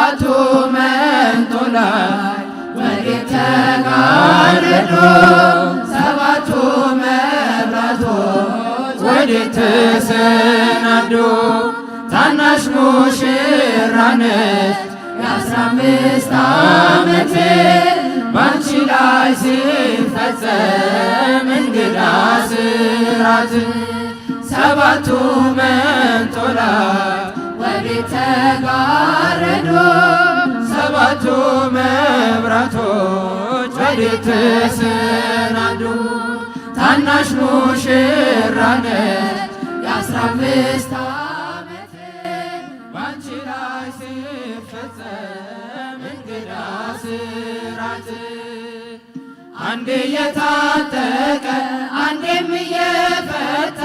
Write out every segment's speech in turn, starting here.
ሰባቱ መንጦላዕት ወዴት ተጋረዱ? ሰባቱ መብራቶች ወዴት ተሰናዱ? ታናሽ ሙሽራ ነች የ15 ዓመት ባንቺ ላይ ሲፈጸም እንግዳ ስራት። ሰባቱ መንጦላዕት ወዴት ተጋረዱ? ሰባቱ መብራቶች ወዴት ተሰናዱ? ታናሽ ሙሽራ ነች የ15 ዓመት ባንቺ ላይ ሲፈጸም እንግዳ ስራት። አንዴ የታጠቀ አንዴም እየፈታ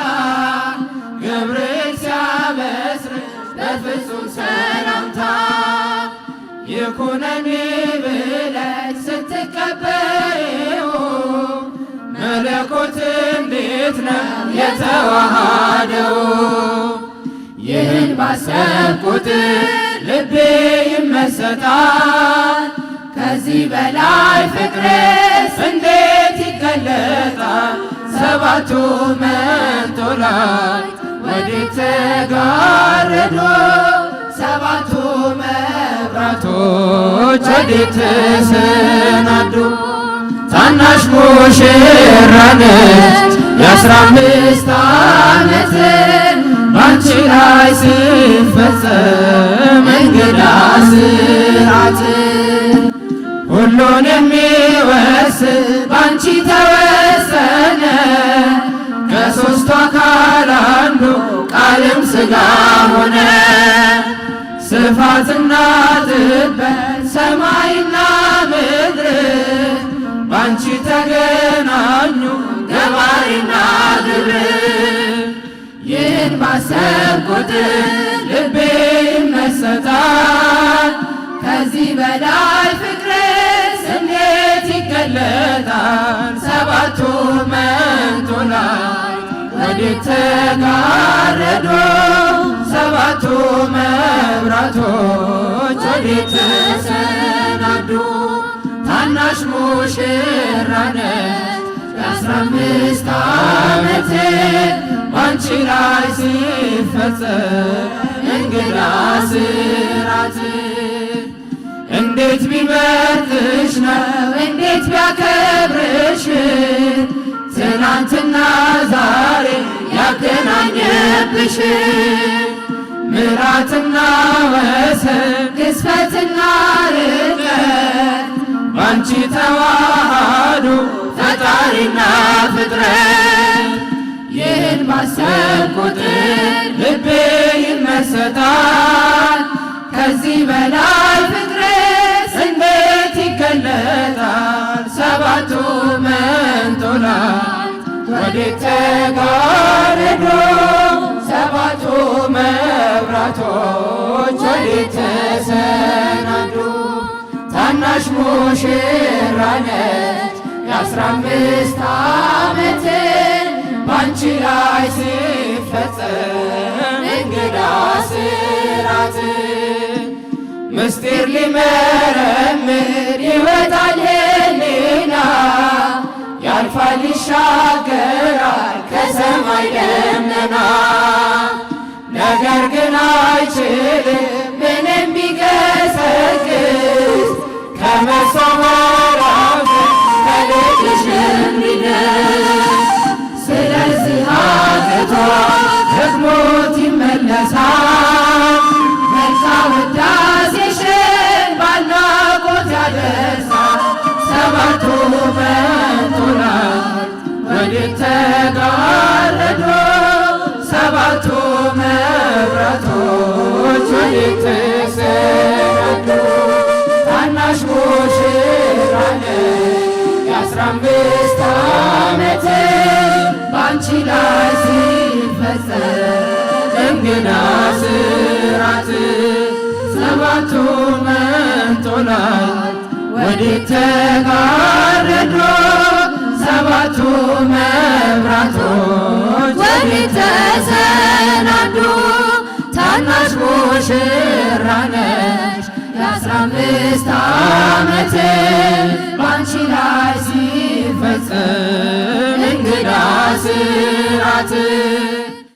ገብርኤል ሲያበስርሽ በፍጹም ሰላምታ ይኩነኒ ብለሽ ስትቀበይው መለኮት እንዴት ነው የተዋሃደው? ይህን ባሰብኩት ልቤ ይመሰጣል። ከዚህ በላይ ፍቅርስ እንዴት ይገለጣል? ሰባቱ መንጦላዕት ወዴት ተጋረዱ? ሰባቱ መብራቶች ወዴት ተሰናዱ? ታናሽ ሙሽራ ነች የ15 ዓመት ባንቺ ላይ ሲፈጸም እንግዳ ስራት። ሁሉን የሚወርስ ባንቺ ተወሰነ ከሦስቱ አካል አንዱ ቃልም ሥጋ ሆነ። ስፋትና ጥበት ሰማይና ምድር ባንቺ ተገናኙ ገባሪና ግብር። ይህን ባሰብኩት ልቤ ይመሰጣል። ከዚህ በላይ ፍቅርስ እንዴት ይገለጣል? ሰባቱ መንጦላዕት ወዴት ተጋረዱ? ሰባቱ መብራቶች ወዴት ተሰናዱ? ታናሽ ሙሽራ ነች የ15 ዓመት ባንቺ ላይ ሲፈጸም እንግዳ ስራት። እንዴት ቢመርጥሽ ነው እንዴት ቢያከብርሽ ትናንትና ዛሬ ያገናኘብሽ። ምሕረትና ወሰን ግዝፈትና ርቀት ባንቺ ተዋሃዱ ፈጣሪና ፍጥረት። ይህን ባሰብኩት ልቤ ይመሰጣል። ከዚህ በላይ ፍቅርስ እንዴት ይገለጣል? ሰባቱ መንጦላዕት ወዴት ተጋረዱ? ሰባቱ መብራቶች ወዴት ተሰናዱ? ታናሽ ሙሽራ ነች የ15 ዓመት ባንቺ ላይ ሲፈጸም እንግዳ ስራት። ምስጢር ሊመረምር ይወጣል ሕሊና ያልፋል ይሻገራል ከሰማይ ደመና። ነገር ግን አይችልም ምንም ቢገሰግስ ከመሰወራው ከልጅሽ እንዲደርስ። ስለዚህ አቅቶት ደግሞት ይመለሳል መልካም ውዳሴሽን ባድናቆት ያደርሳል። ሰባቱ መንጦላዕት ወዴት ተጋረዱ? ሰባቱ መብራቶች ወዴት ተሰናዱ? ታናሽ ሙሽራ ነች የ15 ዓመት ባንቺ ላይ ሲፈጸም እንግዳ ስራት። ሰባቱ መንጦላዕት ወዴት ተጋረዱ? ሰባቱ መብራቶች ወዴት ተሰናዱ? ታናሽ ሙሽራ ነች 15 ዓመት ባንቺ ላይ ሲፈጸም እንግዳ ስራት